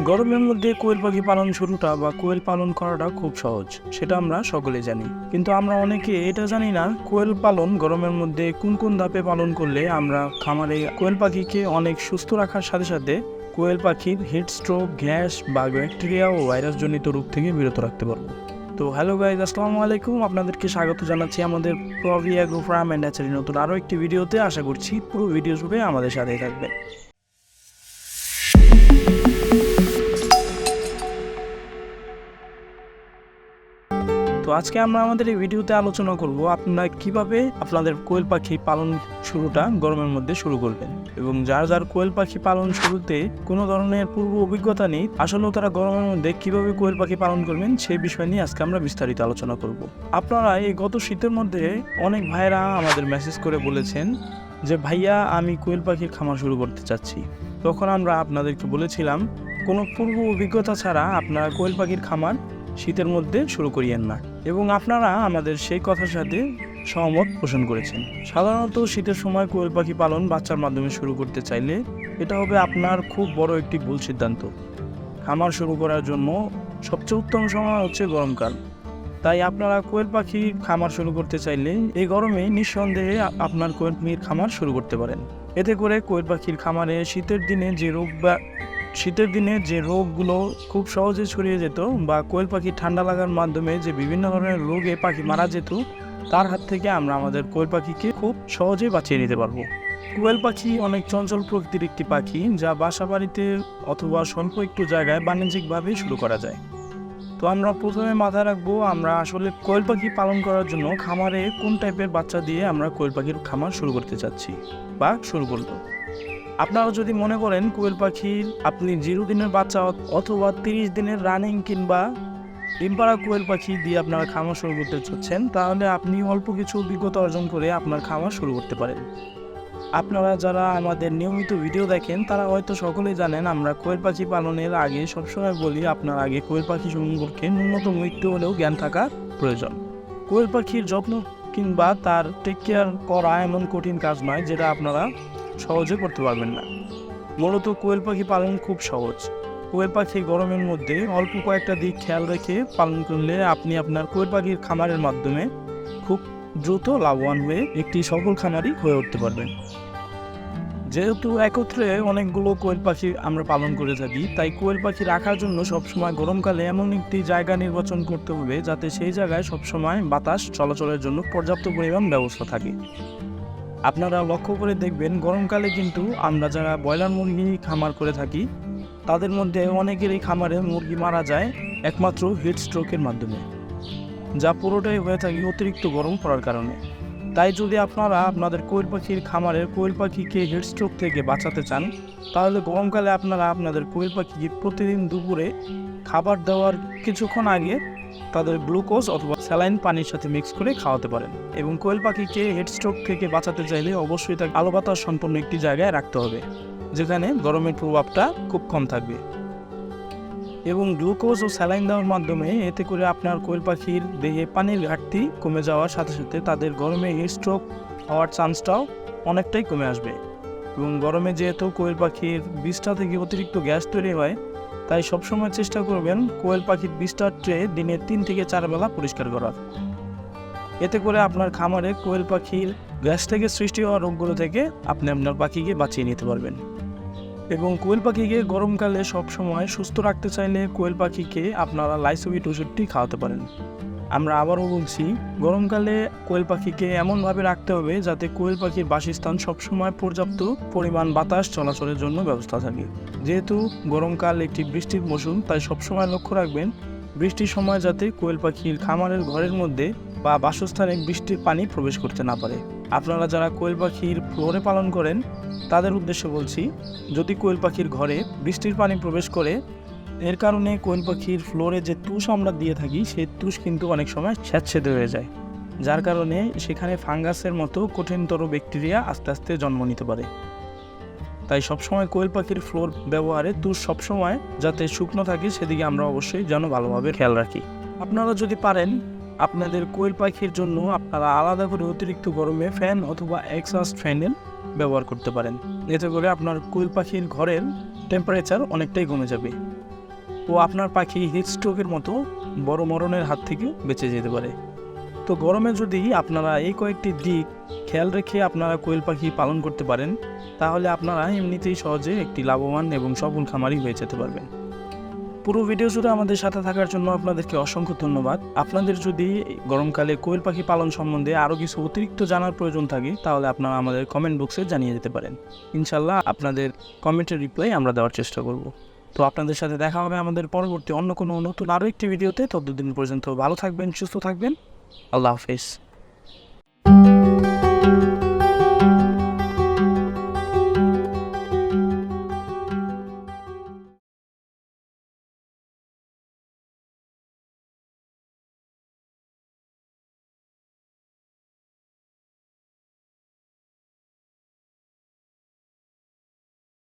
গরমের মধ্যে কোয়েল পাখি পালন শুরুটা বা কোয়েল পালন করাটা খুব সহজ, সেটা আমরা সকলে জানি। কিন্তু আমরা অনেকে এটা জানি না কোয়েল পালন গরমের মধ্যে কোন কোন ধাপে পালন করলে আমরা খামারে কোয়েল পাখিকে অনেক সুস্থ রাখার সাথে সাথে কোয়েল পাখির হিট স্ট্রোক, গ্যাস বা ব্যাকটেরিয়া ও ভাইরাস জনিত রোগ থেকে বিরত রাখতে পারবো। তো হ্যালো গাইজ, আসসালামু আলাইকুম। আপনাদেরকে স্বাগত জানাচ্ছি আমাদের প্রভি অ্যাগ্রো ফার্ম অ্যান্ড হ্যাচারি নতুন আরও একটি ভিডিওতে। আশা করছি পুরো ভিডিও জুড়ে আমাদের সাথেই থাকবেন। তো আজকে আমরা আমাদের এই ভিডিওতে আলোচনা করব আপনারা কিভাবে আপনাদের কোয়েল পাখি পালন শুরুটা গরমের মধ্যে শুরু করবেন, এবং যার যার কোয়েল পাখি পালন শুরুতে কোনো ধরনের পূর্ব অভিজ্ঞতা নেই, আসলেও তারা গরমের মধ্যে কিভাবে কোয়েল পাখি পালন করবেন সেই বিষয় নিয়ে আজকে আমরা বিস্তারিত আলোচনা করব। আপনারা এই গত শীতের মধ্যে অনেক ভাইরা আমাদের মেসেজ করে বলেছেন যে ভাইয়া, আমি কোয়েল পাখির খামার শুরু করতে চাচ্ছি। তখন আমরা আপনাদেরকে বলেছিলাম কোনো পূর্ব অভিজ্ঞতা ছাড়া আপনারা কোয়েল পাখির খামার শীতের মধ্যে শুরু করিয়েন না, এবং আপনারা আমাদের সেই কথার সাথে সহমত পোষণ করেছেন। সাধারণত শীতের সময় কোয়েল পাখি পালন বাচ্চার মাধ্যমে শুরু করতে চাইলে এটা হবে আপনার খুব বড় একটি ভুল সিদ্ধান্ত। খামার শুরু করার জন্য সবচেয়ে উত্তম সময় হচ্ছে গরমকাল। তাই আপনারা কোয়েল পাখির খামার শুরু করতে চাইলে এই গরমে নিঃসন্দেহে আপনার কোয়েল পাখির খামার শুরু করতে পারেন। এতে করে কোয়েল পাখির খামারে শীতের দিনে যে রোগগুলো খুব সহজে ছড়িয়ে যেত বা কোয়েল পাখি ঠান্ডা লাগার মাধ্যমে যে বিভিন্ন ধরনের রোগে পাখি মারা যেত, তার হাত থেকে আমরা আমাদের কোয়েল পাখিকে খুব সহজে বাঁচিয়ে নিতে পারবো। কোয়েল পাখি অনেক চঞ্চল প্রকৃতির একটি পাখি, যা বাসা বাড়িতে অথবা স্বল্প একটু জায়গায় বাণিজ্যিকভাবে শুরু করা যায়। তো আমরা প্রথমে মাথায় রাখবো আমরা আসলে কোয়েল পাখি পালন করার জন্য খামারে কোন টাইপের বাচ্চা দিয়ে আমরা কোয়েল পাখির খামার শুরু করতে চাচ্ছি বা শুরু করবো। আপনারা যদি মনে করেন কোয়েল পাখির আপনি 0 দিনের বাচ্চা অথবা 30 দিনের রানিং কিংবা ডিমপাড়া কোয়েল পাখি দিয়ে আপনারা খামার শুরু করতে চাচ্ছেন, তাহলে আপনি অল্প কিছু অভিজ্ঞতা অর্জন করে আপনার খামার শুরু করতে পারেন। আপনারা যারা আমাদের নিয়মিত ভিডিও দেখেন তারা হয়তো সকলেই জানেন আমরা কোয়েল পাখি পালনের আগে সবসময় বলি আপনার আগে কোয়েল পাখি সম্পর্কে ন্যূনতম একটু হলেও জ্ঞান থাকা প্রয়োজন। কোয়েল পাখির যত্ন কিংবা তার টেক কেয়ার করা এমন কঠিন কাজ নয় যেটা আপনারা সহজে করতে পারবেন না। মূলত কোয়েল পাখি পালন খুব সহজ। কোয়েল পাখি গরমের মধ্যে অল্প কয়েকটা দিক খেয়াল রেখে পালন করলে আপনি আপনার কোয়েল পাখির খামারের মাধ্যমে খুব দ্রুত লাভবান হয়ে একটি সফল খামারি হয়ে উঠতে পারবেন। যেহেতু একত্রে অনেকগুলো কোয়েল পাখি আমরা পালন করে থাকি, তাই কোয়েল পাখি রাখার জন্য সবসময় গরমকালে এমন একটি জায়গা নির্বাচন করতে হবে যাতে সেই জায়গায় সবসময় বাতাস চলাচলের জন্য পর্যাপ্ত পরিমাণ ব্যবস্থা থাকে। আপনারা লক্ষ্য করে দেখবেন গরমকালে কিন্তু আমরা যারা ব্রয়লার মুরগি খামার করে থাকি তাদের মধ্যে অনেকেরই খামারে মুরগি মারা যায় একমাত্র হিট স্ট্রোকের মাধ্যমে, যা পুরোটাই হয়ে থাকে অতিরিক্ত গরম পড়ার কারণে। তাই যদি আপনারা আপনাদের কোয়েল পাখির খামারের কোয়েল পাখিকে হিট স্ট্রোক থেকে বাঁচাতে চান, তাহলে গরমকালে আপনারা আপনাদের কোয়েল পাখিকে প্রতিদিন দুপুরে খাবার দেওয়ার কিছুক্ষণ আগে তাদের গ্লুকোজ অথবা স্যালাইন পানির সাথে মিক্স করে খাওয়াতে পারেন। এবং কোয়েল পাখিকে হেড স্ট্রোক থেকে বাঁচাতে চাইলে অবশ্যই তাকে আলো বাতাস সম্পন্ন একটি জায়গায় রাখতে হবে যেখানে গরমের প্রভাবটা খুব কম থাকবে। এবং গ্লুকোজ ও স্যালাইন দেওয়ার মাধ্যমে এতে করে আপনার কোয়েল পাখির দেহে পানির ঘাটতি কমে যাওয়ার সাথে সাথে তাদের গরমে হেড স্ট্রোক হওয়ার চান্সটাও অনেকটাই কমে আসবে। এবং গরমে যেহেতু কোয়েল পাখির বীজটা থেকে অতিরিক্ত গ্যাস তৈরি হয়, তাই সবসময় চেষ্টা করবেন কোয়েল পাখির বিস্তার ট্রে দিনে 3 থেকে 4 বেলা পরিষ্কার করার। এতে করে আপনার খামারে কোয়েল পাখির গ্যাস থেকে সৃষ্টি হওয়া রোগগুলো থেকে আপনি আপনার পাখিকে বাঁচিয়ে নিতে পারবেন। এবং কোয়েল পাখিকে গরমকালে সবসময় সুস্থ রাখতে চাইলে কোয়েল পাখিকে আপনারা লাইসোভিট ওষুধটি খাওয়াতে পারেন। আমরা আবারও বলছি, গরমকালে কোয়েল পাখিকে এমনভাবে রাখতে হবে যাতে কোয়েল পাখির বাসস্থান সবসময় পর্যাপ্ত পরিমাণ বাতাস চলাচলের জন্য ব্যবস্থা থাকে। যেহেতু গরমকাল একটি বৃষ্টির মৌসুম, তাই সবসময় লক্ষ্য রাখবেন বৃষ্টির সময় যাতে কোয়েল পাখির খামারের ঘরের মধ্যে বা বাসস্থানে বৃষ্টির পানি প্রবেশ করতে না পারে। আপনারা যারা কোয়েল পাখির ফ্লোরে পালন করেন তাদের উদ্দেশ্যে বলছি, যদি কোয়েল পাখির ঘরে বৃষ্টির পানি প্রবেশ করে, এর কারণে কোয়েল পাখির ফ্লোরে যে তুষ আমরা দিয়ে থাকি সেই তুষ কিন্তু অনেক সময় স্যাঁতসেঁতে হয়ে যায়, যার কারণে সেখানে ফাঙ্গাসের মতো কঠিনতর ব্যাকটেরিয়া আস্তে আস্তে জন্ম নিতে পারে। তাই সবসময় কোয়েল পাখির ফ্লোর ব্যবহারে তুষ সবসময় যাতে শুকনো থাকে সেদিকে আমরা অবশ্যই যেন ভালোভাবে খেয়াল রাখি। আপনারা যদি পারেন আপনাদের কোয়েল পাখির জন্য আপনারা আলাদা করে অতিরিক্ত গরমে ফ্যান অথবা এক্সস্ট ফ্যানের ব্যবহার করতে পারেন। এতে করে আপনার কোয়েল পাখির ঘরের টেম্পারেচার অনেকটাই কমে যাবে। ও আপনার পাখি হিট স্ট্রোকের মতো বড় মরণের হাত থেকে বেঁচে যেতে পারে। তো গরমে যদি আপনারা এই কয়েকটি দিক খেয়াল রেখে আপনারা কোয়েল পাখি পালন করতে পারেন, তাহলে আপনারা এমনিতেই সহজে একটি লাভবান এবং সফল খামারি হয়ে যেতে পারবেন। পুরো ভিডিও জুড়ে আমাদের সাথে থাকার জন্য আপনাদেরকে অসংখ্য ধন্যবাদ। আপনাদের যদি গরমকালে কোয়েল পাখি পালন সম্বন্ধে আরও কিছু অতিরিক্ত জানার প্রয়োজন থাকে, তাহলে আপনারা আমাদের কমেন্ট বক্সে জানিয়ে যেতে পারেন। ইনশাল্লাহ আপনাদের কমেন্টের রিপ্লাই আমরা দেওয়ার চেষ্টা করব। তো আপনাদের সাথে দেখা হবে আমাদের পরবর্তী অন্য কোনো নতুন আরও একটি ভিডিওতে। ততদিন পর্যন্ত ভালো থাকবেন, সুস্থ থাকবেন। আল্লাহ হাফেজ।